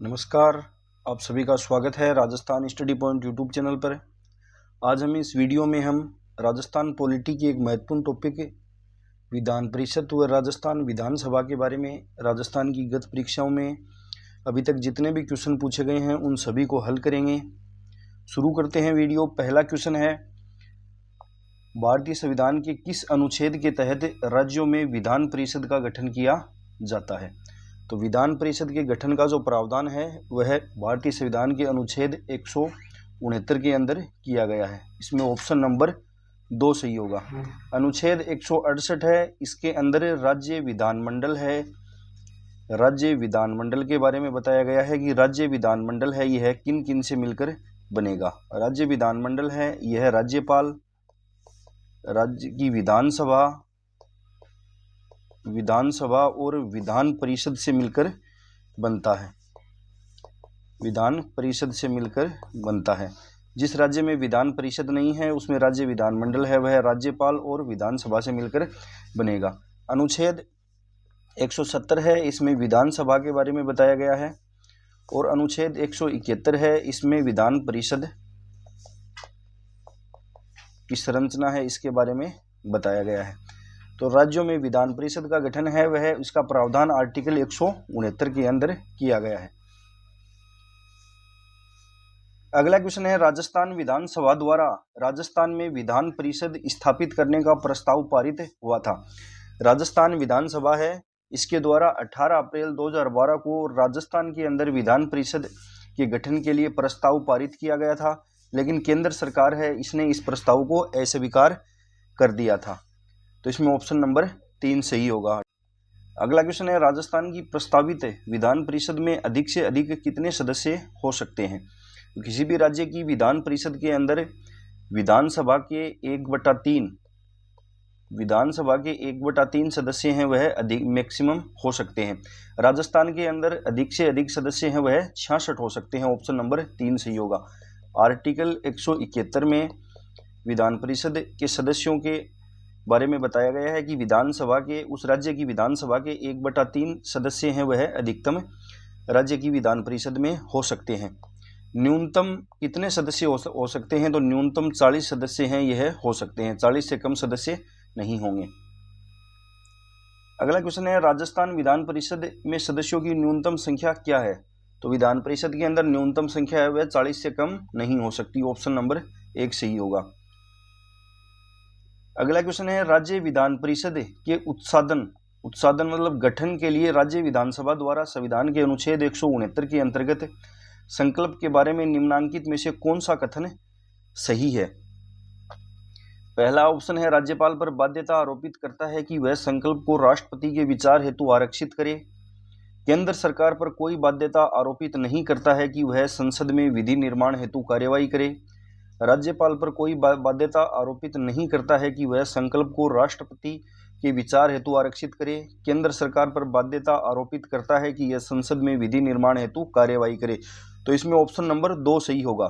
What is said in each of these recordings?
नमस्कार। आप सभी का स्वागत है Rajasthan study point YouTube channel पर। आज हम इस वीडियो में राजस्थान पॉलिटी की एक महत्वपूर्ण टॉपिक विधान परिषद व राजस्थान विधानसभा के बारे में राजस्थान की गत परीक्षाओं में अभी तक जितने भी क्वेश्चन पूछे गए हैं उन सभी को हल करेंगे। शुरू करते हैं वीडियो। पहला क्वेश्चन है, भारतीय संविधान के किस अनुच्छेद के तहत राज्यों में विधान परिषद का गठन किया जाता है? तो विधान परिषद के गठन का जो प्रावधान है वह भारतीय संविधान के अनुच्छेद 169 के अंदर किया गया है। इसमें ऑप्शन नंबर 2 सही होगा। अनुच्छेद 168 है, इसके अंदर राज्य विधानमंडल है। राज्य विधानमंडल के बारे में बताया गया है कि राज्य विधानमंडल है यह किन किन से मिलकर बनेगा। राज्य विधानमंडल है यह राज्यपाल, राज्य की विधानसभा और विधान परिषद से मिलकर बनता है। विधान परिषद से मिलकर बनता है। जिस राज्य में विधान परिषद नहीं है उसमें राज्य विधानमंडल है वह राज्यपाल और विधानसभा से मिलकर बनेगा। अनुच्छेद 170 है, इसमें विधानसभा के बारे में बताया गया है। और अनुच्छेद 171 है, इसमें विधान परिषद की संरचना है इसके बारे में बताया गया है। तो राज्यों में विधान परिषद का गठन है वह इसका प्रावधान आर्टिकल 169 के अंदर किया गया है। अगला क्वेश्चन है, राजस्थान विधानसभा द्वारा राजस्थान में विधान परिषद स्थापित करने का प्रस्ताव पारित हुआ था। राजस्थान विधानसभा है, इसके द्वारा 18 अप्रैल 2012 को राजस्थान के अंदर विधान परिषद के गठन के लिए प्रस्ताव पारित किया गया था, लेकिन केंद्र सरकार है इसने इस प्रस्ताव को अस्वीकार कर दिया था। तो इसमें ऑप्शन नंबर 3 सही होगा। अगला क्वेश्चन है, राजस्थान की प्रस्तावित विधान परिषद में अधिक से अधिक कितने सदस्य हो सकते हैं? तो किसी भी राज्य की विधान परिषद के अंदर विधानसभा के 1/3 सदस्य हैं वह अधिक मैक्सिमम हो सकते हैं। राजस्थान के अंदर अधिक से अधिक सदस्य हैं वह 66 हो सकते हैं। ऑप्शन नंबर 3 सही होगा। आर्टिकल 171 में विधान परिषद के सदस्यों के बारे में बताया गया है कि विधानसभा के उस राज्य की विधानसभा के 1/3 सदस्य हैं वह अधिकतम राज्य की विधान परिषद में हो सकते हैं। न्यूनतम कितने सदस्य हो सकते हैं? तो न्यूनतम 40 सदस्य हैं यह हो सकते हैं, 40 से कम सदस्य नहीं होंगे। अगला क्वेश्चन है, राजस्थान विधान परिषद में सदस्यों की न्यूनतम संख्या क्या है? तो विधान परिषद के अंदर न्यूनतम संख्या है वह 40 से कम नहीं हो सकती। ऑप्शन नंबर 1 सही होगा। अगला क्वेश्चन है, राज्य विधान परिषद के उत्साधन मतलब गठन के लिए राज्य विधानसभा द्वारा संविधान के अनुच्छेद 169 के अंतर्गत संकल्प के बारे में निम्नांकित में से कौन सा कथन सही है? पहला ऑप्शन है, राज्यपाल पर बाध्यता आरोपित करता है कि वह संकल्प को राष्ट्रपति के विचार हेतु आरक्षित करे। केंद्र सरकार पर कोई बाध्यता आरोपित नहीं करता है कि वह संसद में विधि निर्माण हेतु कार्यवाही करे। राज्यपाल पर कोई बाध्यता आरोपित नहीं करता है कि वह संकल्प को राष्ट्रपति के विचार हेतु आरक्षित करे। केंद्र सरकार पर बाध्यता आरोपित करता है कि यह संसद में विधि निर्माण हेतु कार्यवाही करे। तो इसमें ऑप्शन नंबर 2 सही होगा।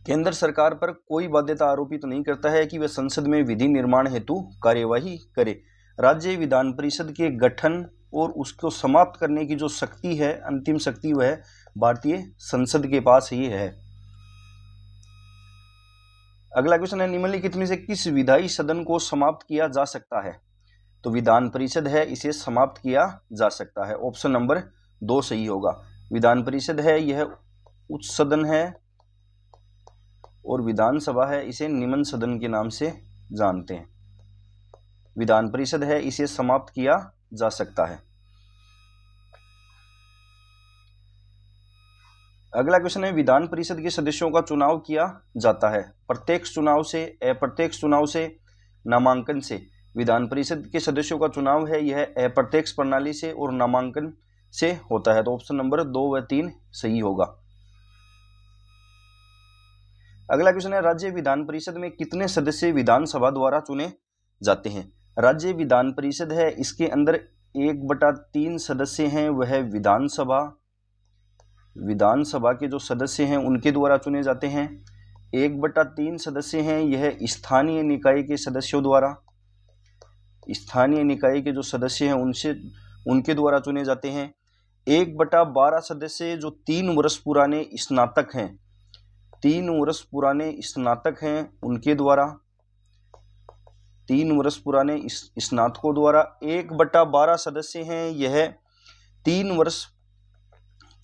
केंद्र सरकार पर कोई बाध्यता आरोपित नहीं करता है कि वह संसद में विधि निर्माण हेतु कार्यवाही करे। राज्य विधान परिषद के गठन और उसको समाप्त करने की जो शक्ति है, अंतिम शक्ति, वह भारतीय संसद के पास ही है। अगला क्वेश्चन है, निम्नलिखित में से किस विधायी सदन को समाप्त किया जा सकता है? तो विधान परिषद है इसे समाप्त किया जा सकता है। ऑप्शन नंबर 2 सही होगा। विधान परिषद है यह उच्च सदन है और विधानसभा है इसे निम्न सदन के नाम से जानते हैं। विधान परिषद है इसे समाप्त किया जा सकता है। अगला क्वेश्चन है, विधान परिषद के सदस्यों का चुनाव किया जाता है प्रत्यक्ष चुनाव से, अप्रत्यक्ष चुनाव से, नामांकन से? विधान परिषद के सदस्यों का चुनाव है यह अप्रत्यक्ष प्रणाली से और नामांकन से होता है। तो ऑप्शन नंबर 2 व 3 सही होगा। अगला क्वेश्चन है, राज्य विधान परिषद में कितने सदस्य विधानसभा द्वारा चुने जाते हैं? राज्य विधान परिषद है इसके अंदर 1/3 सदस्य हैं वह विधानसभा के जो सदस्य हैं उनके द्वारा चुने जाते हैं। 1/3 सदस्य हैं यह स्थानीय निकाय के सदस्यों द्वारा, स्थानीय निकाय के जो सदस्य हैं उनके द्वारा चुने जाते हैं। 1/12 सदस्य जो 3 वर्ष पुराने स्नातक हैं, 3 वर्ष पुराने स्नातक हैं उनके द्वारा, 3 वर्ष पुराने स्नातकों द्वारा, 1/12 सदस्य हैं यह 3 वर्ष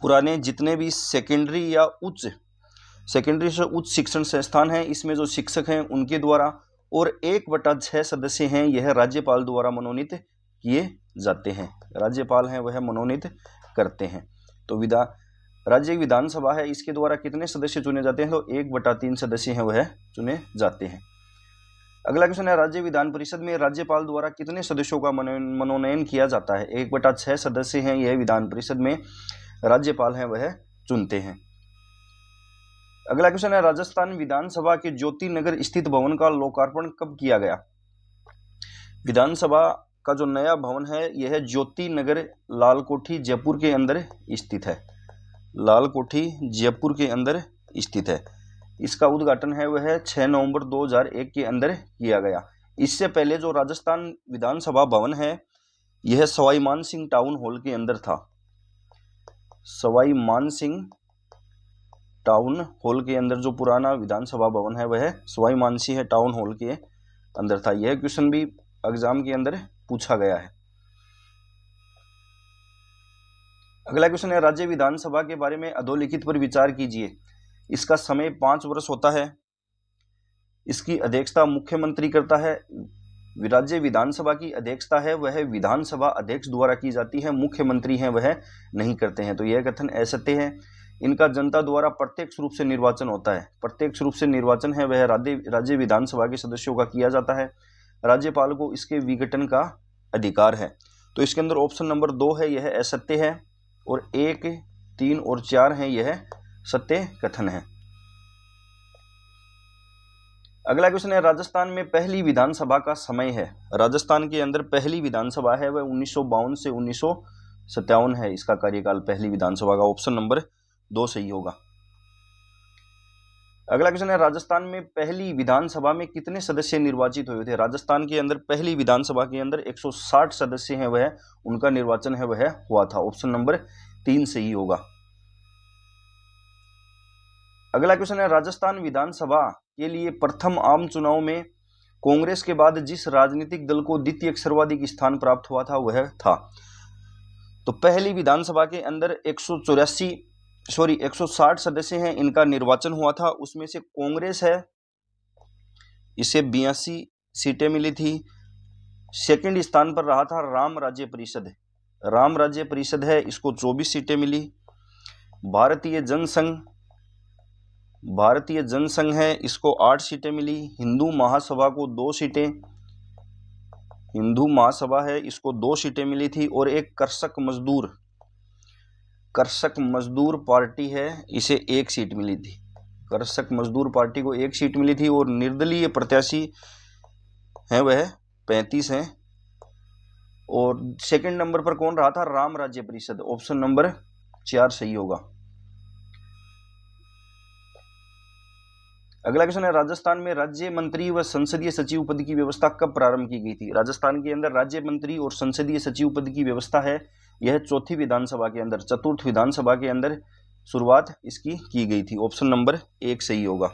पुराने जितने भी सेकेंडरी से उच्च शिक्षण संस्थान हैं इसमें जो शिक्षक हैं उनके द्वारा, और 1/6 सदस्य हैं यह राज्यपाल द्वारा मनोनीत किए जाते हैं। राज्यपाल हैं वह मनोनीत करते हैं। तो राज्य विधानसभा है इसके द्वारा कितने सदस्य चुने जाते हैं? तो 1/3 सदस्य हैं वह चुने जाते हैं। अगला क्वेश्चन है, राज्य विधान परिषद में राज्यपाल द्वारा कितने सदस्यों का मनोनयन किया जाता है? 1/6 सदस्य हैं यह विधान परिषद में राज्यपाल हैं वह चुनते हैं। अगला क्वेश्चन है, राजस्थान विधानसभा के ज्योति नगर स्थित भवन का लोकार्पण कब किया गया? विधानसभा का जो नया भवन है यह ज्योति नगर लालकोठी जयपुर के अंदर स्थित है। लालकोठी जयपुर के अंदर स्थित है। इसका उद्घाटन है वह 6 नवंबर 2001 के अंदर किया गया। इससे पहले जो राजस्थान विधानसभा भवन है यह सवाई मानसिंह टाउन हॉल के अंदर था। सवाई मानसिंह टाउन हॉल के अंदर जो पुराना विधानसभा भवन है वह सवाई मानसिंह टाउन हॉल के अंदर था। यह क्वेश्चन भी एग्जाम के अंदर पूछा गया है। अगला क्वेश्चन है, राज्य विधानसभा के बारे में अधोलिखित पर विचार कीजिए। इसका समय 5 वर्ष होता है। इसकी अध्यक्षता मुख्यमंत्री करता है। राज्य विधानसभा की अध्यक्षता है वह विधानसभा अध्यक्ष द्वारा की जाती है, मुख्यमंत्री हैं वह नहीं करते हैं। तो यह कथन असत्य है। इनका जनता द्वारा प्रत्यक्ष रूप से निर्वाचन होता है। प्रत्यक्ष रूप से निर्वाचन है वह राज्य विधानसभा के सदस्यों का किया जाता है। राज्यपाल को इसके विघटन का अधिकार है। तो इसके अंदर ऑप्शन नंबर 2 है यह असत्य है, और 1, 3 और 4 है यह सत्य कथन है। अगला क्वेश्चन है, राजस्थान में पहली विधानसभा का समय है। राजस्थान के अंदर पहली विधानसभा है वह 1952 से 1957 है इसका कार्यकाल पहली विधानसभा का। ऑप्शन नंबर 2 सही होगा। अगला क्वेश्चन है, राजस्थान में पहली विधानसभा में कितने सदस्य निर्वाचित हुए थे? राजस्थान के अंदर पहली विधानसभा के अंदर 160 सदस्य हैं वह उनका निर्वाचन है वह हुआ था। ऑप्शन नंबर 3 सही होगा। अगला क्वेश्चन है, राजस्थान विधानसभा के लिए प्रथम आम चुनाव में कांग्रेस के बाद जिस राजनीतिक दल को द्वितीय सर्वाधिक स्थान प्राप्त हुआ था वह था। तो पहली विधानसभा के अंदर 160 सदस्य हैं इनका निर्वाचन हुआ था। उसमें से कांग्रेस है इसे 82 सीटें मिली थी। सेकंड स्थान पर रहा था राम राज्य परिषद। राम राज्य परिषद है इसको 24 सीटें मिली। भारतीय जनसंघ है इसको 8 सीटें मिली। हिंदू महासभा को 2 सीटें, हिंदू महासभा है इसको 2 सीटें मिली थी। और एक कृषक मजदूर पार्टी है इसे 1 सीट मिली थी। कृषक मजदूर पार्टी को 1 सीट मिली थी। और निर्दलीय प्रत्याशी हैं वह 35 हैं। और सेकंड नंबर पर कौन रहा था? राम राज्य परिषद। ऑप्शन नंबर 4 सही होगा। अगला क्वेश्चन है, राजस्थान में राज्य मंत्री व संसदीय सचिव पद की व्यवस्था कब प्रारंभ की गई थी? राजस्थान के अंदर राज्य मंत्री और संसदीय सचिव पद की व्यवस्था है यह चौथी विधानसभा के अंदर, चतुर्थ विधानसभा के अंदर शुरुआत इसकी की गई थी। ऑप्शन नंबर 1 सही होगा।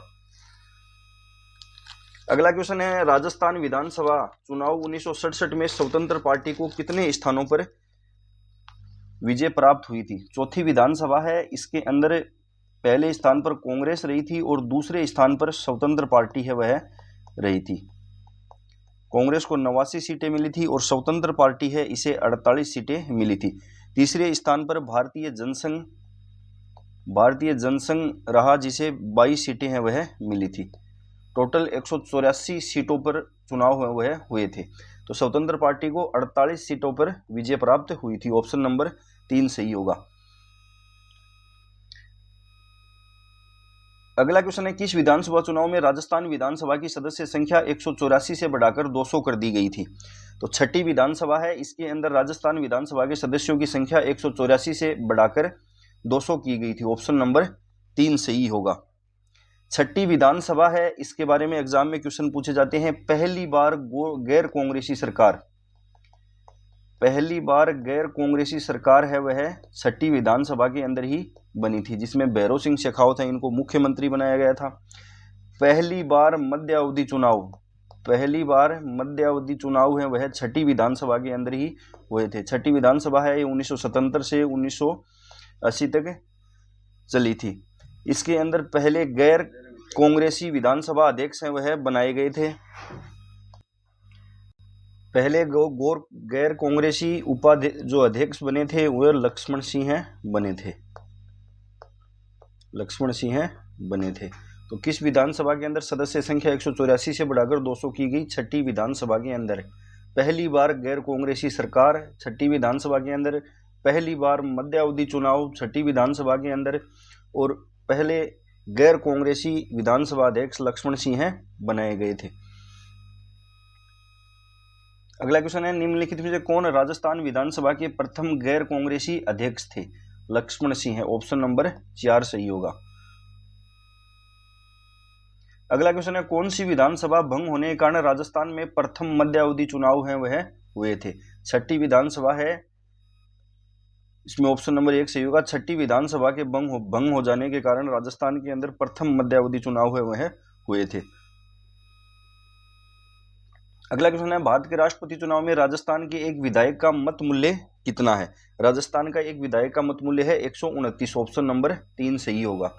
अगला क्वेश्चन है, राजस्थान विधानसभा चुनाव 1967 में स्वतंत्र पार्टी को कितने स्थानों पर विजय प्राप्त हुई थी? चौथी विधानसभा है इसके अंदर पहले स्थान पर कांग्रेस रही थी और दूसरे स्थान पर स्वतंत्र पार्टी है वह रही थी। कांग्रेस को 89 सीटें मिली थी और स्वतंत्र पार्टी है इसे 48 सीटें मिली थी। तीसरे स्थान पर भारतीय जनसंघ रहा जिसे 22 सीटें हैं वह मिली थी। टोटल 184 सीटों पर चुनाव वह हुए थे। तो स्वतंत्र पार्टी को 48 सीटों पर विजय प्राप्त हुई थी। ऑप्शन नंबर 3 सही होगा। अगला क्वेश्चन है, किस विधानसभा चुनाव में राजस्थान विधानसभा की सदस्य संख्या 184 से बढ़ाकर 200 कर दी गई थी? तो छठी विधानसभा है इसके अंदर राजस्थान विधानसभा के सदस्यों की संख्या 184 से बढ़ाकर 200 की गई थी। ऑप्शन नंबर 3 सही होगा। छठी विधानसभा है इसके बारे में एग्जाम में क्वेश्चन पूछे जाते हैं। पहली बार गैर कांग्रेसी पहली बार गैर कांग्रेसी सरकार है वह छठी विधानसभा के अंदर ही बनी थी, जिसमें भैरों सिंह शेखावत है, इनको मुख्यमंत्री बनाया गया था। पहली बार मध्यावधि चुनाव है वह छठी विधानसभा के अंदर ही हुए थे। छठी विधानसभा है ये 1977 से 1980 तक चली थी। इसके अंदर पहले गैर कांग्रेसी विधानसभा अध्यक्ष हैं वह बनाए गए थे। पहले गैर कांग्रेसी जो अध्यक्ष बने थे वह लक्ष्मण सिंह बने थे। तो किस विधानसभा के अंदर सदस्य संख्या 184 से बढ़ाकर 200 की गई? छठी विधानसभा के अंदर। पहली बार गैर कांग्रेसी सरकार छठी विधानसभा के अंदर, पहली बार मध्यावधि चुनाव छठी विधानसभा के अंदर, और पहले गैर कांग्रेसी विधानसभा अध्यक्ष लक्ष्मण सिंह बनाए गए थे। अगला क्वेश्चन है, निम्नलिखित में से कौन राजस्थान विधानसभा के प्रथम गैर कांग्रेसी अध्यक्ष थे? लक्ष्मण सिंह है, ऑप्शन नंबर 4 सही होगा। अगला क्वेश्चन है, कौन सी विधानसभा भंग होने के कारण राजस्थान में प्रथम मध्यावधि चुनाव है वह हुए थे? छठी विधानसभा है, इसमें ऑप्शन नंबर 1 सही होगा। छठी विधानसभा के भंग हो जाने के कारण राजस्थान के अंदर प्रथम मध्यावधि चुनाव है वह हुए थे। अगला क्वेश्चन है, भारत के राष्ट्रपति चुनाव में राजस्थान के एक विधायक का मत मूल्य कितना है? राजस्थान का एक विधायक का मत मूल्य है 129, ऑप्शन नंबर 3 सही होगा।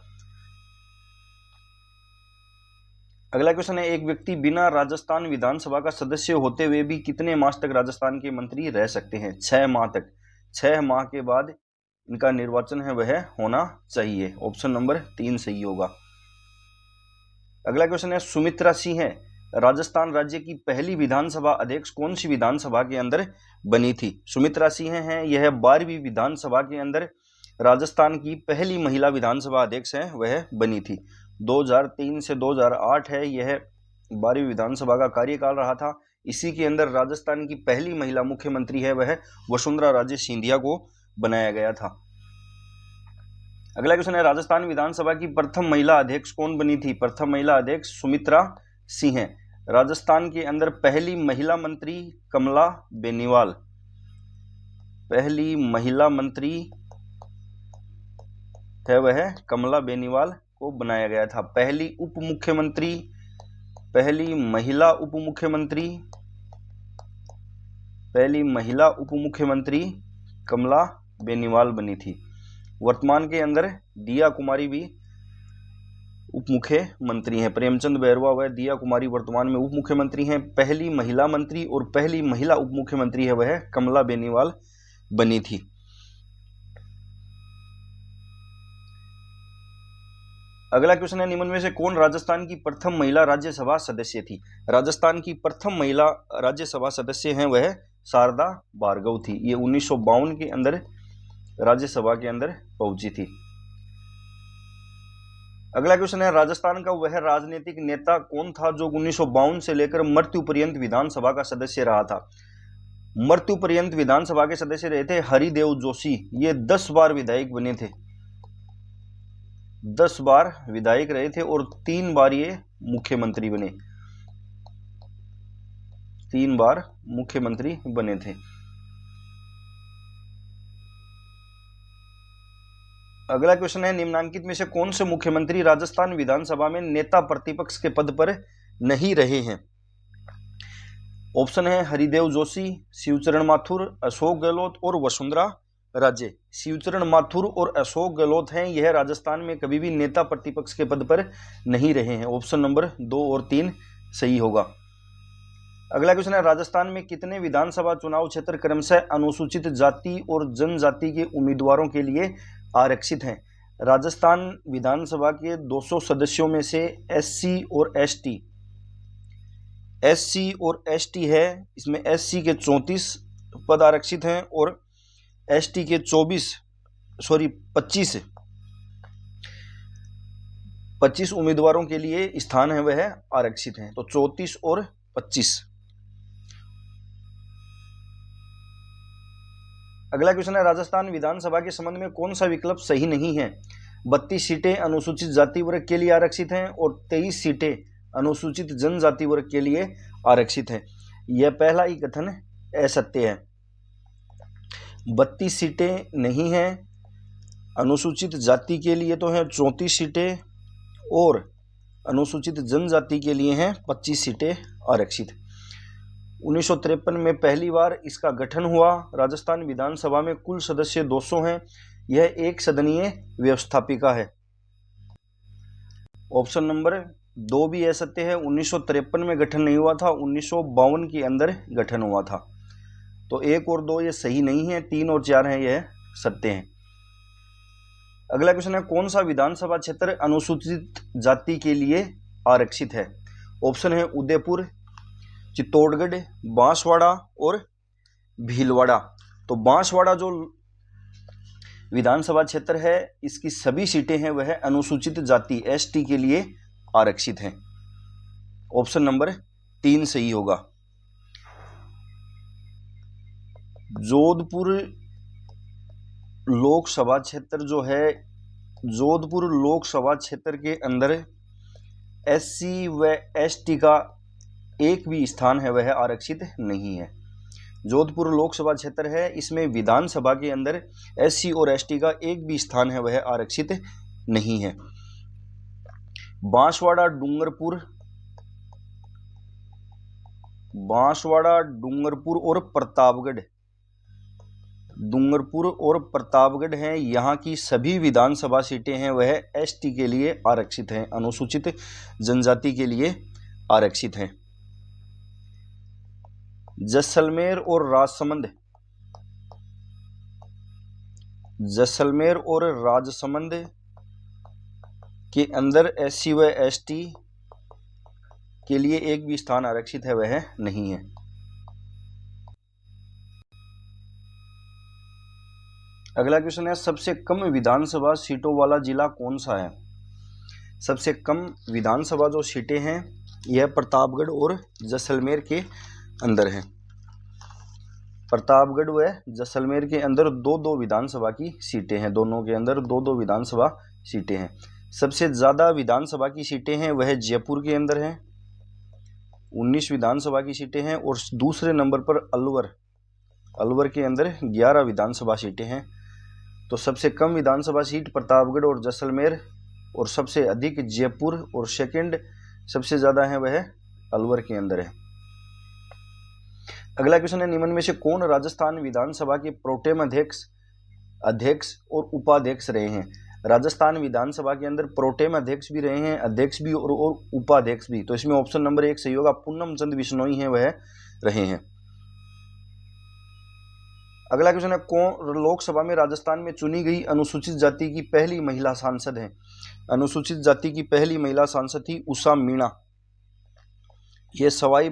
अगला क्वेश्चन है, एक व्यक्ति बिना राजस्थान विधानसभा का सदस्य होते हुए भी कितने मास तक राजस्थान के मंत्री रह सकते हैं? 6 माह तक। 6 माह के बाद इनका निर्वाचन है वह होना चाहिए, ऑप्शन नंबर 3 सही होगा। अगला क्वेश्चन है, सुमित्रा सिंह है राजस्थान राज्य की पहली विधानसभा अध्यक्ष कौन सी विधानसभा के अंदर बनी थी? सुमित्रा सिंह हैं, यह 12वीं विधानसभा के अंदर राजस्थान की पहली महिला विधानसभा अध्यक्ष हैं वह बनी थी। 2003 से 2008 है यह 12वीं विधानसभा का कार्यकाल रहा था। इसी के अंदर राजस्थान की पहली महिला मुख्यमंत्री है वह वसुंधरा राजे सिंधिया को बनाया गया था। अगला क्वेश्चन है, राजस्थान विधानसभा की प्रथम महिला अध्यक्ष कौन बनी थी? प्रथम महिला अध्यक्ष सुमित्रा सिंह है। राजस्थान के अंदर पहली महिला मंत्री कमला बेनीवाल, पहली महिला मंत्री है वह कमला बेनीवाल को बनाया गया था। पहली महिला उप मुख्यमंत्री कमला बेनीवाल बनी थी। वर्तमान के अंदर दिया कुमारी भी उप मुख्यमंत्री हैं। प्रेमचंद बैरवा व दिया कुमारी वर्तमान में उप मुख्यमंत्री हैं। पहली महिला मंत्री और पहली महिला उप मुख्यमंत्री है वह कमला बेनीवाल बनी थी। अगला क्वेश्चन है, निम्न में से कौन राजस्थान की प्रथम महिला राज्यसभा सदस्य थी? राजस्थान की प्रथम महिला राज्यसभा सदस्य हैं वह शारदा भार्गव थी। ये 1952 के अंदर राज्यसभा के अंदर पहुंची थी। अगला क्वेश्चन है, राजस्थान का वह राजनीतिक नेता कौन था जो 1952 से लेकर मृत्यु पर्यंत विधानसभा का सदस्य रहा था? मृत्यु पर्यंत विधानसभा के सदस्य रहे थे हरिदेव जोशी। ये 10 बार विधायक बने थे, 10 बार विधायक रहे थे और 3 बार ये मुख्यमंत्री बने, 3 बार मुख्यमंत्री बने थे। अगला क्वेश्चन है, निम्नांकित में से कौन से मुख्यमंत्री राजस्थान विधानसभा में नेता प्रतिपक्ष के पद पर नहीं रहे हैं? ऑप्शन है हरिदेव जोशी, शिवचरण माथुर, अशोक गहलोत और वसुंधरा राजे। शिवचरण माथुर और अशोक गहलोत हैं, यह राजस्थान में कभी भी नेता प्रतिपक्ष के पद पर नहीं रहे हैं। ऑप्शन नंबर 2 और 3 सही होगा। अगला क्वेश्चन है, राजस्थान में कितने विधानसभा चुनाव क्षेत्र क्रमशः अनुसूचित जाति और जनजाति के उम्मीदवारों के लिए आरक्षित हैं? राजस्थान विधानसभा के 200 सदस्यों में से एससी और एसटी है, इसमें एससी के 34 पद आरक्षित हैं और एसटी के 25 उम्मीदवारों के लिए स्थान है वह आरक्षित हैं। तो 34 और 25। अगला क्वेश्चन है, राजस्थान विधानसभा के संबंध में कौन सा विकल्प सही नहीं है? 32 सीटें अनुसूचित जाति वर्ग के लिए आरक्षित हैं और 23 सीटें अनुसूचित जनजाति वर्ग के लिए आरक्षित हैं। यह पहला ही कथन असत्य है। 32 सीटें नहीं हैं। अनुसूचित जाति के लिए तो हैं 34 सीटें और अनुसूचित जनजाति के लिए हैं 25 सीटें आरक्षित। 1953 में पहली बार इसका गठन हुआ। राजस्थान विधानसभा में कुल सदस्य 200 हैं। यह एक सदनीय व्यवस्थापिका है। ऑप्शन नंबर 2 भी असत्य है। 1953 में गठन नहीं हुआ था, 1952 के अंदर गठन हुआ था। तो 1 और 2 ये सही नहीं है, 3 और 4 हैं यह सत्य हैं। अगला क्वेश्चन है, कौन सा विधानसभा क्षेत्र अनुसूचित जाति के लिए आरक्षित है? ऑप्शन है उदयपुर, चित्तौड़गढ़, बांसवाड़ा और भीलवाड़ा। तो बांसवाड़ा जो विधानसभा क्षेत्र है, इसकी सभी सीटें हैं वह अनुसूचित जाति एसटी के लिए आरक्षित हैं। ऑप्शन नंबर 3 सही होगा। जोधपुर लोकसभा क्षेत्र जो है, जोधपुर लोकसभा क्षेत्र के अंदर एससी व एसटी का एक भी स्थान है वह आरक्षित नहीं है। जोधपुर लोकसभा क्षेत्र है, इसमें विधानसभा के अंदर एससी और एसटी का एक भी स्थान है वह आरक्षित नहीं है। बांसवाड़ा, डूंगरपुर और प्रतापगढ़ हैं। यहाँ की सभी विधानसभा सीटें हैं वह एसटी के लिए आरक्षित हैं, अनुसूचित जनजाति के लिए आरक्षित हैं। जैसलमेर और राजसमंद के अंदर एससी व एसटी के लिए एक भी स्थान आरक्षित है वह नहीं है। अगला क्वेश्चन है, सबसे कम विधानसभा सीटों वाला जिला कौन सा है? सबसे कम विधानसभा जो सीटें हैं यह प्रतापगढ़ और जैसलमेर के अंदर है। प्रतापगढ़ व जैसलमेर के अंदर 2-2 विधानसभा की सीटें हैं, दोनों के अंदर 2-2 विधानसभा सीटें हैं। सबसे ज्यादा विधानसभा की सीटें हैं वह जयपुर के अंदर हैं, 19 विधानसभा की सीटें हैं। और दूसरे नंबर पर अलवर के अंदर 11 विधानसभा सीटें हैं। तो सबसे कम विधानसभा सीट प्रतापगढ़ और जैसलमेर और सबसे अधिक जयपुर और सेकंड सबसे ज्यादा है वह अलवर के अंदर है। अगला क्वेश्चन है, निम्न में से कौन राजस्थान विधानसभा के प्रोटेम अध्यक्ष और उपाध्यक्ष रहे हैं? राजस्थान विधानसभा के अंदर प्रोटेम अध्यक्ष भी रहे हैं, अध्यक्ष भी और उपाध्यक्ष भी। तो इसमें ऑप्शन नंबर 1 सही होगा, पूनम चंद बिश्नोई हैं वह रहे हैं। अगला क्वेश्चन है, कौन लोकसभा में राजस्थान में चुनी गई अनुसूचित जाति की पहली महिला सांसद है? अनुसूचित जाति की पहली महिला सांसद थी उषा मीणा। यह सवाई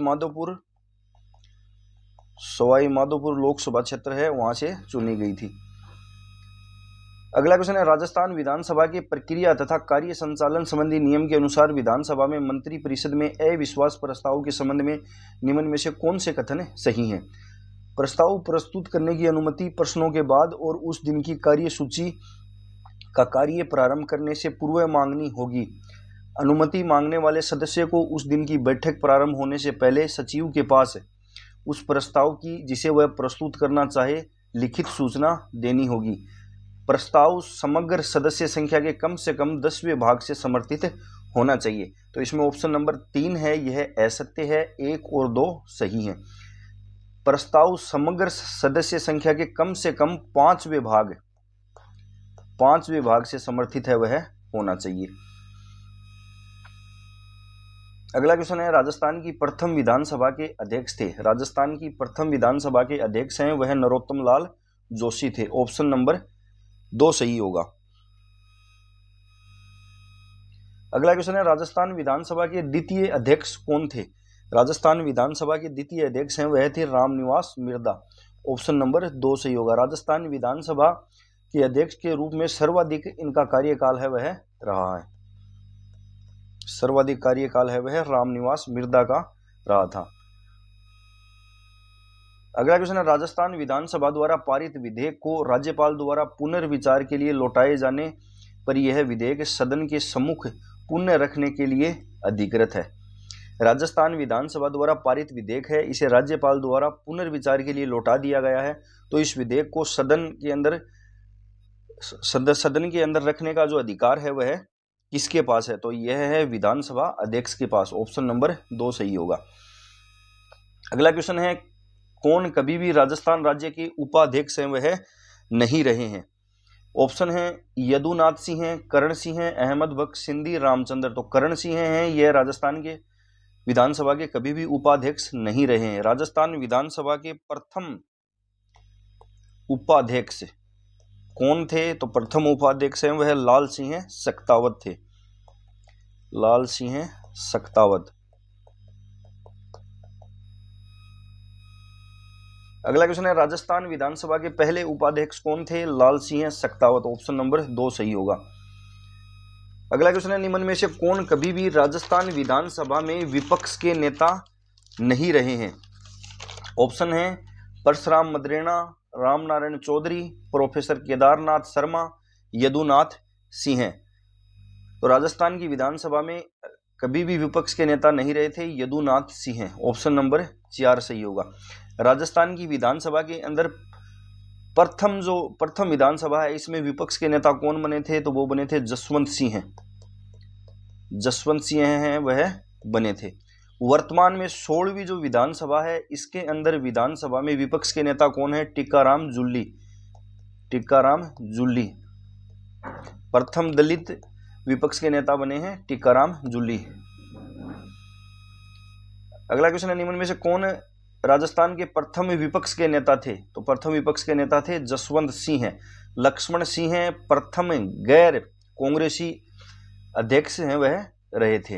माधोपुर लोकसभा क्षेत्र है, वहां से चुनी गई थी। अगला क्वेश्चन है, राजस्थान विधानसभा के प्रक्रिया तथा कार्य संचालन संबंधी नियम के अनुसार विधानसभा में मंत्री परिषद में अविश्वास प्रस्ताव के संबंध में निम्न में से कौन से कथन सही हैं? प्रस्ताव प्रस्तुत करने की अनुमति प्रश्नों के बाद और उस दिन की कार्यसूची का कार्य प्रारंभ करने से पूर्व मांगनी होगी। अनुमति मांगने वाले सदस्य को उस दिन की बैठक प्रारंभ होने से पहले सचिव के पास उस प्रस्ताव की जिसे वह प्रस्तुत करना चाहे लिखित सूचना देनी होगी। प्रस्ताव समग्र सदस्य संख्या के कम से कम 10वें भाग से समर्थित होना चाहिए। तो इसमें ऑप्शन नंबर 3 है यह असत्य है, 1 और 2 सही है। प्रस्ताव समग्र सदस्य संख्या के कम से कम 5वें भाग से समर्थित है वह होना चाहिए। अगला क्वेश्चन है, राजस्थान की प्रथम विधानसभा के अध्यक्ष थे। राजस्थान की प्रथम विधानसभा के अध्यक्ष हैं वह नरोत्तम लाल जोशी थे। ऑप्शन नंबर 2 सही होगा। अगला क्वेश्चन है, राजस्थान विधानसभा के द्वितीय अध्यक्ष कौन थे? राजस्थान विधानसभा के द्वितीय अध्यक्ष हैं वह थे रामनिवास मिर्धा। ऑप्शन नंबर 2 सही होगा। राजस्थान विधानसभा के अध्यक्ष के रूप में सर्वाधिक इनका कार्यकाल है वह रहा है, सर्वाधिक कार्यकाल है वह रामनिवास मिर्धा का रहा था। अगला क्वेश्चन है, राजस्थान विधानसभा द्वारा पारित विधेयक को राज्यपाल द्वारा पुनर्विचार के लिए लौटाए जाने पर यह विधेयक सदन के सम्मुख पुनः रखने के लिए अधिकृत है। राजस्थान विधानसभा द्वारा पारित विधेयक है, इसे राज्यपाल द्वारा पुनर्विचार के लिए लौटा दिया गया है। तो इस विधेयक को सदन के अंदर रखने का जो अधिकार है वह किसके पास है? तो यह है विधानसभा अध्यक्ष के पास। ऑप्शन नंबर 2 सही होगा। अगला क्वेश्चन है, कौन कभी भी राजस्थान राज्य के उपाध्यक्ष हैं वह नहीं रहे हैं? ऑप्शन है यदुनाथ सिंह हैं, करण सिंह हैं, अहमद बख्श सिंधी, रामचंद्र। तो करण सिंह हैं, यह राजस्थान के विधानसभा के कभी भी उपाध्यक्ष नहीं रहे हैं। राजस्थान विधानसभा के प्रथम उपाध्यक्ष कौन थे? तो प्रथम उपाध्यक्ष हैं वह लाल सिंह सक्तावत थे। लाल सिंह सक्तावत। अगला क्वेश्चन है, राजस्थान विधानसभा के पहले उपाध्यक्ष कौन थे? लाल सिंह सक्तावत। ऑप्शन नंबर 2 सही होगा। अगला क्वेश्चन है, निम्न में से कौन कभी भी राजस्थान विधानसभा में विपक्ष के नेता नहीं रहे हैं? ऑप्शन है परशुराम मदरेना, रामनारायण चौधरी, प्रोफेसर केदारनाथ शर्मा, यदुनाथ सिंह। तो राजस्थान की विधानसभा में कभी भी विपक्ष के नेता नहीं रहे थे यदुनाथ सिंह। ऑप्शन नंबर 4 सही होगा। राजस्थान की विधानसभा के अंदर प्रथम विधानसभा है, इसमें विपक्ष के नेता कौन बने थे? तो वो बने थे जसवंत सिंह। जसवंत सिंह हैं वह बने थे। वर्तमान में 16वीं जो विधानसभा है, इसके अंदर विधानसभा में विपक्ष के नेता कौन है? टीकाराम जूली। टीकाराम जूली प्रथम दलित विपक्ष के नेता बने हैं, टीकाराम जूली। अगला क्वेश्चन है, निम्न में से कौन राजस्थान के प्रथम विपक्ष के नेता थे? तो प्रथम विपक्ष के नेता थे जसवंत सिंह। लक्ष्मण सिंह प्रथम गैर कांग्रेसी अध्यक्ष हैं वह रहे थे।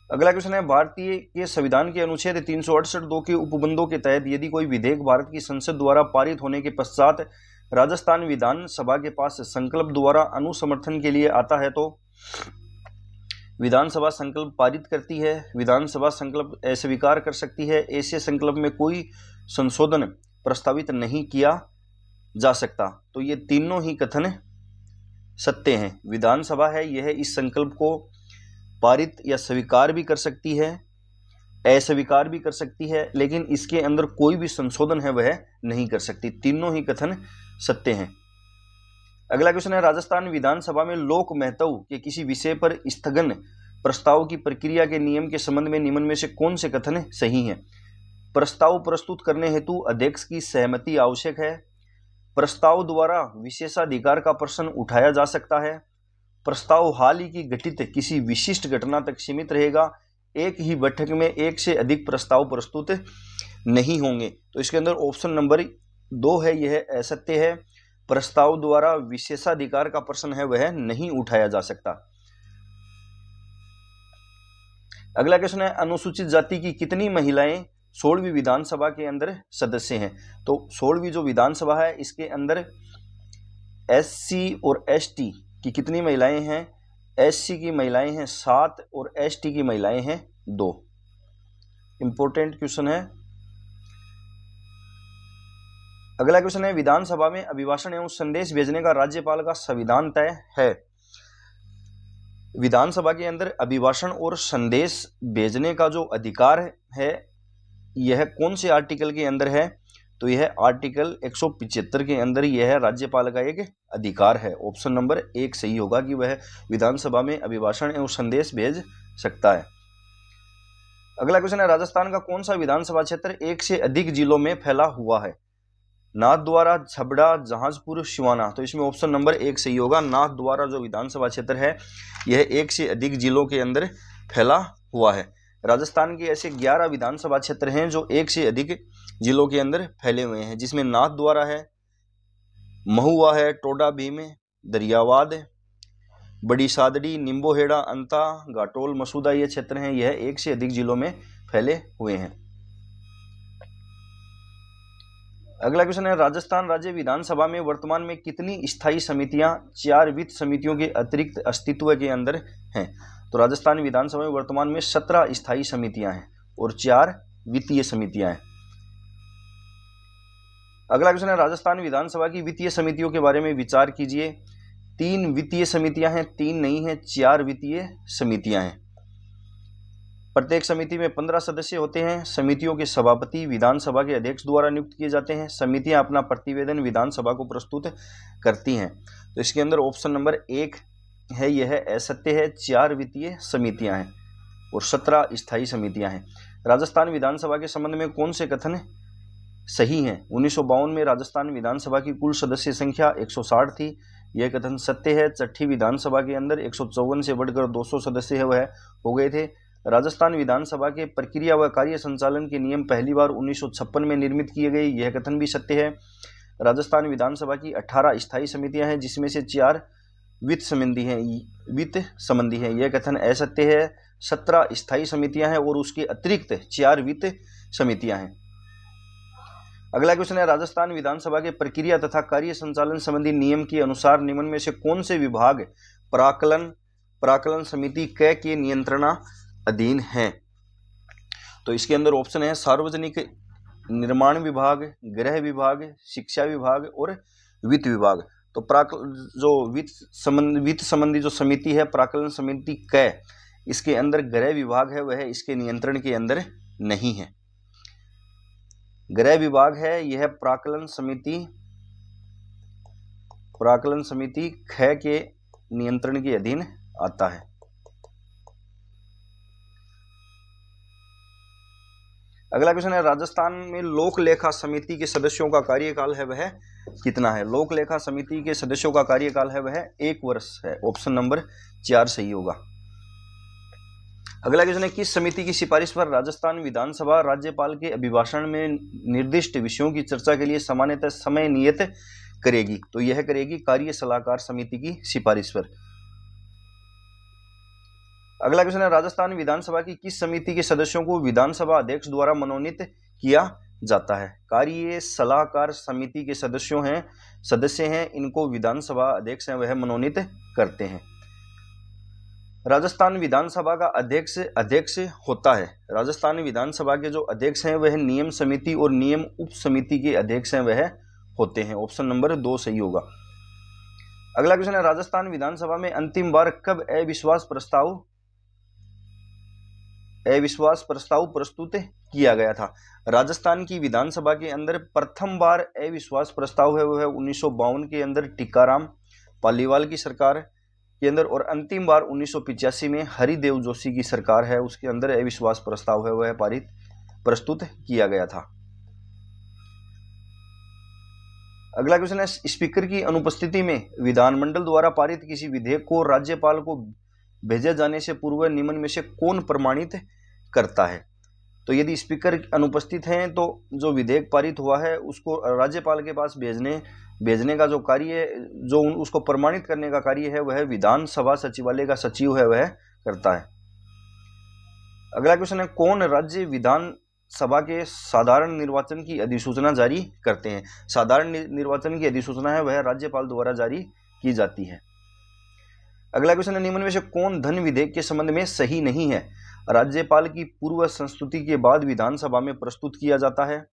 अगला क्वेश्चन है, भारतीय के संविधान के अनुच्छेद 368(2) के उपबंधों के तहत यदि कोई विधेयक भारत की संसद द्वारा पारित होने के पश्चात राजस्थान विधानसभा के पास संकल्प द्वारा अनुसमर्थन के लिए आता है तो विधानसभा संकल्प पारित करती है, विधानसभा संकल्प अस्वीकार कर सकती है, ऐसे संकल्प में कोई संशोधन प्रस्तावित नहीं किया जा सकता। तो ये तीनों ही कथन सत्य हैं। विधानसभा है यह इस संकल्प को पारित या स्वीकार भी कर सकती है, अस्वीकार भी कर सकती है, लेकिन इसके अंदर कोई भी संशोधन है वह नहीं कर सकती। तीनों ही कथन सत्य हैं। अगला क्वेश्चन है, राजस्थान विधानसभा में लोक महत्व के किसी विषय पर स्थगन प्रस्ताव की प्रक्रिया के नियम के संबंध में निम्न में से कौन से कथन सही हैं? प्रस्ताव प्रस्तुत करने हेतु अध्यक्ष की सहमति आवश्यक है, प्रस्ताव द्वारा विशेषाधिकार का प्रश्न उठाया जा सकता है, प्रस्ताव हाल ही की घटित किसी विशिष्ट घटना तक सीमित रहेगा, एक ही बैठक में एक से अधिक प्रस्ताव प्रस्तुत नहीं होंगे। तो इसके अंदर ऑप्शन नंबर 2 है, यह असत्य है। प्रस्ताव द्वारा विशेषाधिकार का प्रश्न है वह नहीं उठाया जा सकता। अगला क्वेश्चन है, अनुसूचित जाति की कितनी महिलाएं 16वीं विधानसभा के अंदर सदस्य हैं? तो 16वीं जो विधानसभा है इसके अंदर एससी और एसटी की कितनी महिलाएं हैं? एससी की महिलाएं हैं 7 और एसटी की महिलाएं हैं 2। इंपॉर्टेंट क्वेश्चन है। अगला क्वेश्चन है, विधानसभा में अभिभाषण एवं संदेश भेजने का राज्यपाल का संविधान तय है। विधानसभा के अंदर अभिभाषण और संदेश भेजने का जो अधिकार है यह कौन से आर्टिकल के अंदर है? तो यह आर्टिकल 175 के अंदर यह राज्यपाल का एक अधिकार है। ऑप्शन नंबर 1 सही होगा कि वह विधानसभा में अभिभाषण एवं संदेश भेज सकता है। अगला क्वेश्चन है, राजस्थान का कौन सा विधानसभा क्षेत्र एक से अधिक जिलों में फैला हुआ है? नाथद्वारा, छबड़ा, जहाजपुर, सिवाना। तो इसमें ऑप्शन नंबर 1 सही होगा। नाथद्वारा जो विधानसभा क्षेत्र है यह एक से अधिक जिलों के अंदर फैला हुआ है। राजस्थान के ऐसे 11 विधानसभा क्षेत्र हैं जो एक से अधिक जिलों के अंदर फैले हुए हैं, जिसमें नाथद्वारा है, महुआ है, टोडा भीम, दरियावाद, बड़ी सादड़ी, निम्बोहेड़ा, अंता, घाटोल, मसूदा ये क्षेत्र हैं, यह एक से अधिक जिलों में फैले हुए हैं। अगला क्वेश्चन है, राजस्थान राज्य विधानसभा में वर्तमान में कितनी स्थायी समितियां 4 वित्त समितियों के अतिरिक्त अस्तित्व के अंदर हैं? तो राजस्थान विधानसभा में वर्तमान में 17 स्थायी समितियां हैं और 4 वित्तीय समितियां हैं। अगला क्वेश्चन है, राजस्थान विधानसभा की वित्तीय समितियों के बारे में विचार कीजिए। 3 वित्तीय समितियां हैं, 3 नहीं है, 4 वित्तीय समितियां हैं। प्रत्येक समिति में 15 सदस्य होते हैं। समितियों के सभापति विधानसभा के अध्यक्ष द्वारा नियुक्त किए जाते हैं। समितियां अपना प्रतिवेदन विधानसभा को प्रस्तुत करती हैं। तो इसके अंदर ऑप्शन नंबर 1 है, यह असत्य है। 4 वित्तीय समितियां हैं और 17 स्थायी समितियां हैं। राजस्थान विधानसभा के संबंध में कौन से कथन सही हैं? 1952 में राजस्थान विधानसभा की कुल सदस्य संख्या 160 थी, यह कथन सत्य है। छठी विधानसभा के अंदर 154 से बढ़कर 200 सदस्य है वह हो गए थे। राजस्थान विधानसभा के प्रक्रिया व कार्य संचालन के नियम पहली बार 1956 में निर्मित किए गए, यह कथन भी सत्य है। राजस्थान विधानसभा की 18 स्थायी समितियां हैं, जिसमें से 4 वित्त संबंधी हैं, यह कथन असत्य है। 17 स्थायी समितियां हैं और उसके अतिरिक्त 4 वित्त समितियां हैं। अगला क्वेश्चन है, राजस्थान विधानसभा के प्रक्रिया तथा कार्य संचालन संबंधी नियम के अनुसार निम्न में से कौन से विभाग प्राकलन समिति क के नियंत्रणाधीन हैं? तो इसके अंदर ऑप्शन है सार्वजनिक निर्माण विभाग, गृह विभाग, शिक्षा विभाग और वित्त विभाग। तो वित्त संबंधी जो समिति है प्राकलन समिति क, इसके अंदर गृह विभाग है वह इसके नियंत्रण के अंदर नहीं है। गृह विभाग है यह प्राकलन समिति ख के नियंत्रण के अधीन आता है। अगला क्वेश्चन है, राजस्थान में लोक लेखा समिति के सदस्यों का कार्यकाल है वह कितना है? लोक लेखा समिति के सदस्यों का कार्यकाल है वह 1 वर्ष है। ऑप्शन नंबर 4 सही होगा। अगला क्वेश्चन है, किस समिति की सिफारिश पर राजस्थान विधानसभा राज्यपाल के अभिभाषण में निर्दिष्ट विषयों की चर्चा के लिए सामान्यतः समय नियत करेगी? तो यह करेगी कार्य सलाहकार समिति की सिफारिश पर। अगला क्वेश्चन है, राजस्थान विधानसभा की किस समिति के सदस्यों को विधानसभा अध्यक्ष द्वारा मनोनीत किया जाता है? कार्य सलाहकार समिति के सदस्य हैं, इनको विधानसभा अध्यक्ष हैं वह मनोनीत करते हैं। राजस्थान विधानसभा का अध्यक्ष होता है। राजस्थान विधानसभा के जो अध्यक्ष हैं वह नियम समिति और नियम उप समिति के अध्यक्ष हैं वह होते हैं। ऑप्शन नंबर 2 सही होगा। अगला क्वेश्चन है, राजस्थान विधानसभा में अंतिम बार कब अविश्वास प्रस्ताव प्रस्तुत किया गया था? राजस्थान की विधानसभा के अंदर प्रथम बार अविश्वास प्रस्ताव है वह 1952 के अंदर टीकाराम पालीवाल की सरकार के अंदर, और अंतिम बार 1985 में हरिदेव जोशी की सरकार है उसके अंदर अविश्वास प्रस्ताव है वह प्रस्तुत किया गया था। अगला क्वेश्चन है, स्पीकर की अनुपस्थिति में विधानमंडल द्वारा पारित किसी विधेयक को राज्यपाल को भेजे जाने से पूर्व निम्न में से कौन प्रमाणित करता है? तो यदि स्पीकर अनुपस्थित हैं तो जो विधेयक पारित हुआ है उसको राज्यपाल के पास भेजने का जो कार्य जो उसको प्रमाणित करने का कार्य है वह विधानसभा सचिवालय का सचिव है वह करता है। अगला क्वेश्चन है, कौन राज्य विधानसभा के साधारण निर्वाचन की अधिसूचना जारी करते हैं? साधारण निर्वाचन की अधिसूचना है वह राज्यपाल द्वारा जारी की जाती है। अगला क्वेश्चन है, निम्न में से कौन धन विधेयक के संबंध में सही नहीं है? राज्यपाल की पूर्व संस्तुति के बाद विधानसभा में प्रस्तुत किया जाता है,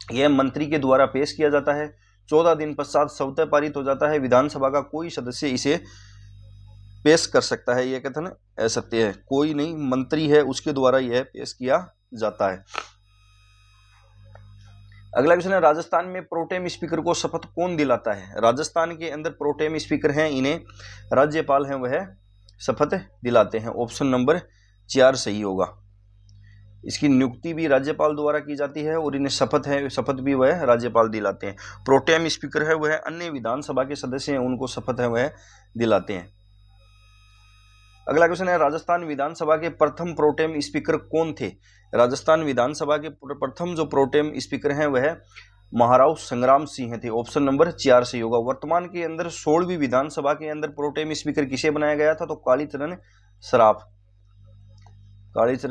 यह मंत्री के द्वारा पेश किया जाता है, 14 दिन पश्चात स्वतः पारित हो जाता है, विधानसभा का कोई सदस्य इसे पेश कर सकता है, यह कथन असत्य है। कोई नहीं, मंत्री है उसके द्वारा यह पेश किया जाता है। अगला क्वेश्चन है, राजस्थान में प्रोटेम स्पीकर को शपथ कौन दिलाता है? राजस्थान के अंदर प्रोटेम स्पीकर हैं, इन्हें राज्यपाल हैं वह शपथ दिलाते हैं। ऑप्शन नंबर 4 सही होगा। इसकी नियुक्ति भी राज्यपाल द्वारा की जाती है और इन्हें शपथ भी वह राज्यपाल दिलाते हैं। प्रोटेम स्पीकर है वह अन्य विधानसभा के सदस्य हैं उनको शपथ है वह दिलाते हैं। अगला क्वेश्चन है, राजस्थान विधानसभा के प्रथम प्रोटेम स्पीकर कौन थे? राजस्थान विधानसभा के प्रथम जो प्रोटेम स्पीकर हैं वह महाराव संग्राम सिंह थे। ऑप्शन नंबर 4 सही होगा। वर्तमान के अंदर 16वीं विधानसभा के अंदर प्रोटेम स्पीकर किसे बनाया गया था? तो कालीचरण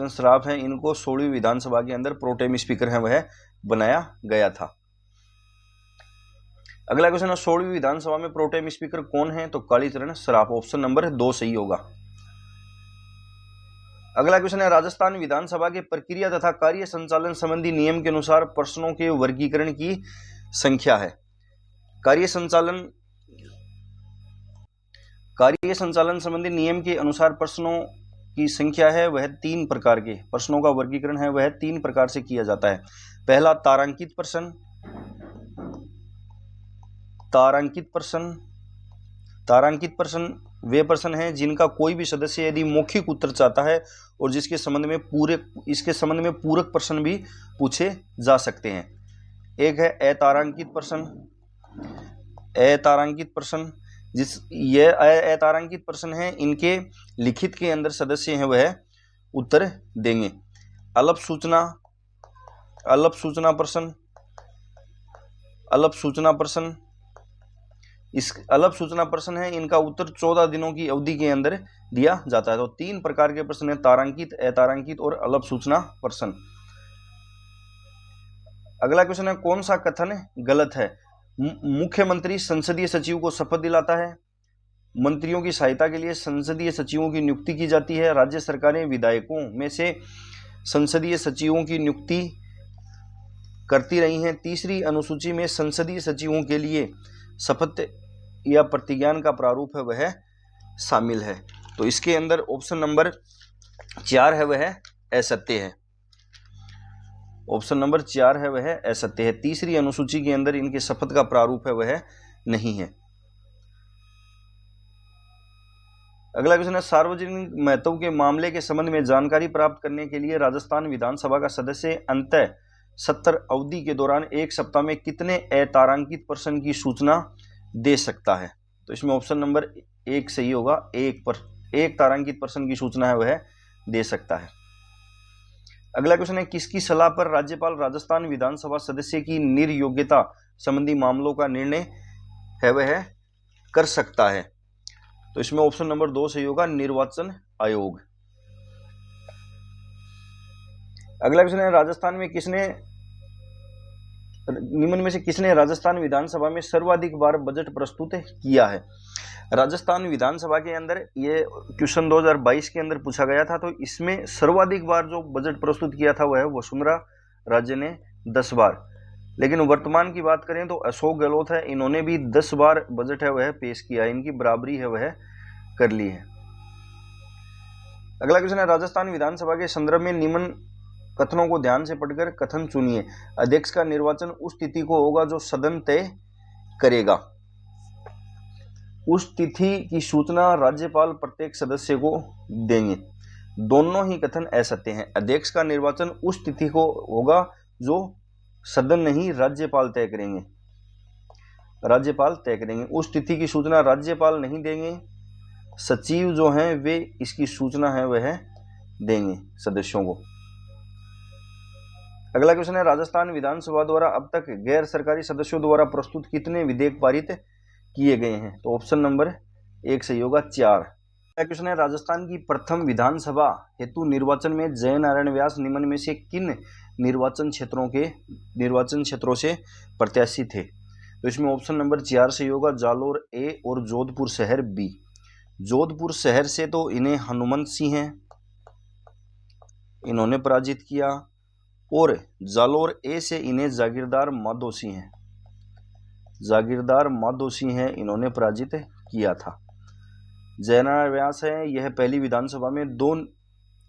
सराफ हैं, इनको 16वीं विधानसभा के अंदर प्रोटेम स्पीकर हैं वह बनाया गया था। अगला क्वेश्चन है, 16वीं विधानसभा में प्रोटेम स्पीकर कौन है? तो कालीचरण सराफ। ऑप्शन नंबर 2 सही होगा। अगला क्वेश्चन है, राजस्थान विधानसभा के प्रक्रिया तथा कार्य संचालन संबंधी नियम के अनुसार प्रश्नों के वर्गीकरण की संख्या है। कार्य संचालन संबंधी नियम के अनुसार प्रश्नों की संख्या है वह 3 प्रकार के प्रश्नों का वर्गीकरण है वह 3 प्रकार से किया जाता है। पहला तारांकित प्रश्न। तारांकित प्रश्न वे प्रश्न हैं जिनका कोई भी सदस्य यदि मौखिक उत्तर चाहता है और इसके संबंध में पूरक प्रश्न भी पूछे जा सकते हैं। एक है अतारांकित प्रश्न। ये अतारांकित प्रश्न है, इनके लिखित के अंदर सदस्य हैं वह उत्तर देंगे। अल्प सूचना प्रश्न इस अल्प सूचना प्रश्न है, इनका उत्तर 14 दिनों की अवधि के अंदर दिया जाता है। तो 3 प्रकार के प्रश्न है, तारांकित, अतारांकित और अल्प सूचना प्रश्न। अगला क्वेश्चन है, कौन सा कथन गलत है? मुख्यमंत्री संसदीय सचिव को शपथ दिलाता है। मंत्रियों की सहायता के लिए संसदीय सचिवों की नियुक्ति की जाती है। राज्य सरकारें विधायकों में से संसदीय सचिवों की नियुक्ति करती रही हैं। तीसरी अनुसूची में संसदीय सचिवों के लिए शपथ या प्रतिज्ञान का प्रारूप है वह शामिल है। तो इसके अंदर ऑप्शन नंबर 4 है वह असत्य है। ऑप्शन नंबर 4 है वह असत्य है। तीसरी अनुसूची के अंदर इनके शपथ का प्रारूप है वह नहीं है। अगला क्वेश्चन है, सार्वजनिक महत्व के मामले के संबंध में जानकारी प्राप्त करने के लिए राजस्थान विधानसभा का सदस्य अंततः सत्र अवधि के दौरान 1 सप्ताह में कितने अतारांकित प्रश्न की सूचना दे सकता है? तो इसमें ऑप्शन नंबर 1 सही होगा। एक तारांकित प्रश्न की सूचना है वह दे सकता है। अगला क्वेश्चन है, किसकी सलाह पर राज्यपाल राजस्थान विधानसभा सदस्य की निर्योग्यता संबंधी मामलों का निर्णय है वह कर सकता है? तो इसमें ऑप्शन नंबर 2 सही होगा, निर्वाचन आयोग। अगला क्वेश्चन है, निम्न में से किसने राजस्थान विधानसभा में सर्वाधिक बार बजट प्रस्तुत किया है? राजस्थान विधानसभा के अंदर ये क्वेश्चन 2022 के अंदर पूछा गया था। तो इसमें सर्वाधिक बार जो बजट प्रस्तुत किया था वह वसुंधरा राजे ने 10 बार। लेकिन वर्तमान की बात करें तो अशोक गहलोत है, इन्होंने भी 10 बार बजट है वह पेश किया है। इनकी बराबरी है वह कर ली है। अगला क्वेश्चन है, राजस्थान विधानसभा के संदर्भ में निम्न कथनों को ध्यान से पढ़कर कथन चुनिए। अध्यक्ष का निर्वाचन उस तिथि को होगा जो सदन तय करेगा। उस तिथि की सूचना राज्यपाल प्रत्येक सदस्य को देंगे। दोनों ही कथन असत्य हैं। अध्यक्ष का निर्वाचन उस तिथि को होगा जो सदन नहीं राज्यपाल तय करेंगे। उस तिथि की सूचना राज्यपाल नहीं देंगे, सचिव जो हैं वे इसकी सूचना है वह देंगे सदस्यों को। अगला क्वेश्चन है, राजस्थान विधानसभा द्वारा अब तक गैर सरकारी सदस्यों द्वारा प्रस्तुत कितने विधेयक पारित किए गए हैं? तो ऑप्शन नंबर 1 सही होगा, 4। अगला क्वेश्चन है, राजस्थान की प्रथम विधानसभा हेतु निर्वाचन में जय नारायण व्यास निम्न में से किन निर्वाचन क्षेत्रों से प्रत्याशी थे? तो इसमें ऑप्शन नंबर 4 सही होगा, जालोर ए और जोधपुर शहर बी। जोधपुर शहर से तो इन्हें हनुमंत सिंह हैं, इन्होंने पराजित किया, और जालोर ए से इन्हें जागीरदार माधो सिंह हैं, इन्होंने पराजित किया था। जयनारायण व्यास है, यह पहली विधानसभा में 2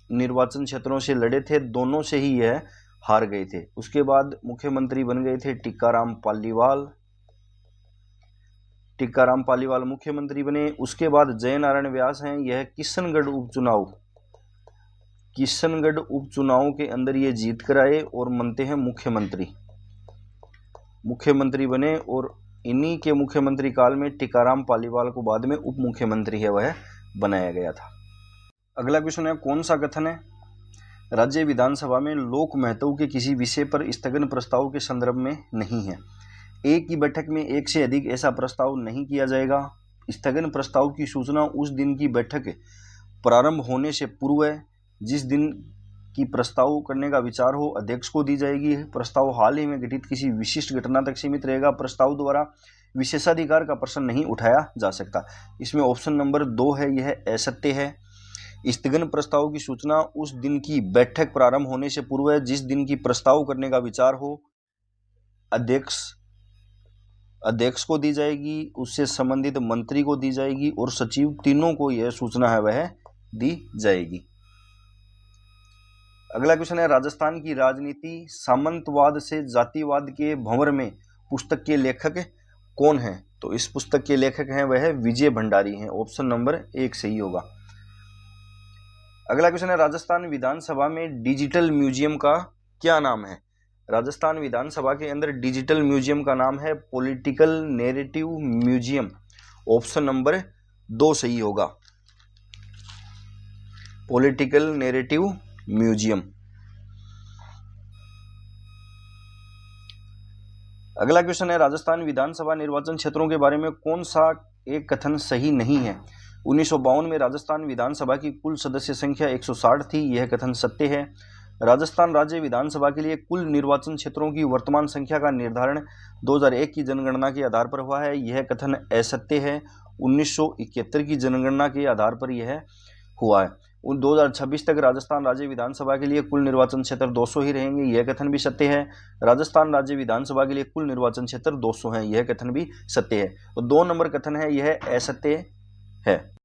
निर्वाचन क्षेत्रों से लड़े थे, दोनों से ही यह हार गए थे। उसके बाद मुख्यमंत्री बन गए थे टीकाराम पालीवाल मुख्यमंत्री बने। उसके बाद जयनारायण व्यास हैं, यह किशनगढ़ उपचुनाव के अंदर ये जीत कर आए और बनते हैं मुख्यमंत्री बने, और इन्हीं के मुख्यमंत्री काल में टीकाराम पालीवाल को बाद में उप मुख्यमंत्री है वह बनाया गया था। अगला क्वेश्चन है, कौन सा कथन है राज्य विधानसभा में लोक महत्व के किसी विषय पर स्थगन प्रस्ताव के संदर्भ में नहीं है? एक ही बैठक में एक से अधिक ऐसा प्रस्ताव नहीं किया जाएगा। स्थगन प्रस्ताव की सूचना उस दिन की बैठक प्रारंभ होने से पूर्व जिस दिन की प्रस्ताव करने का विचार हो अध्यक्ष को दी जाएगी। प्रस्ताव हाल ही में घटित किसी विशिष्ट घटना तक सीमित रहेगा। प्रस्ताव द्वारा विशेषाधिकार का प्रश्न नहीं उठाया जा सकता। इसमें ऑप्शन नंबर 2 है, यह असत्य है। स्थगन प्रस्ताव की सूचना उस दिन की बैठक प्रारंभ होने से पूर्व जिस दिन की प्रस्ताव करने का विचार हो अध्यक्ष को दी जाएगी, उससे संबंधित मंत्री को दी जाएगी और सचिव, तीनों को यह सूचना है वह दी जाएगी। अगला क्वेश्चन है, राजस्थान की राजनीति सामंतवाद से जातिवाद के भंवर में पुस्तक के लेखक कौन है? तो इस पुस्तक के लेखक हैं वह विजय भंडारी हैं। ऑप्शन नंबर 1 सही होगा। अगला क्वेश्चन है, राजस्थान विधानसभा में डिजिटल म्यूजियम का क्या नाम है? राजस्थान विधानसभा के अंदर डिजिटल म्यूजियम का नाम है political narrative museum. Option number 2 सही होगा, पॉलिटिकल नैरेटिव म्यूजियम। अगला क्वेश्चन है, राजस्थान विधानसभा निर्वाचन क्षेत्रों के बारे में कौन सा एक कथन सही नहीं है? 1952 में राजस्थान विधानसभा की कुल सदस्य संख्या 160 थी, यह कथन सत्य है। राजस्थान राज्य विधानसभा के लिए कुल निर्वाचन क्षेत्रों की वर्तमान संख्या का निर्धारण 2001 की जनगणना के आधार पर हुआ है, यह कथन असत्य है। 1971 की जनगणना के आधार पर यह हुआ है। 2026 तक राजस्थान राज्य विधानसभा के लिए कुल निर्वाचन क्षेत्र 200 ही रहेंगे, यह कथन भी सत्य है। राजस्थान राज्य विधानसभा के लिए कुल निर्वाचन क्षेत्र 200 हैं, यह कथन भी सत्य है। तो 2 नंबर कथन है यह असत्य है।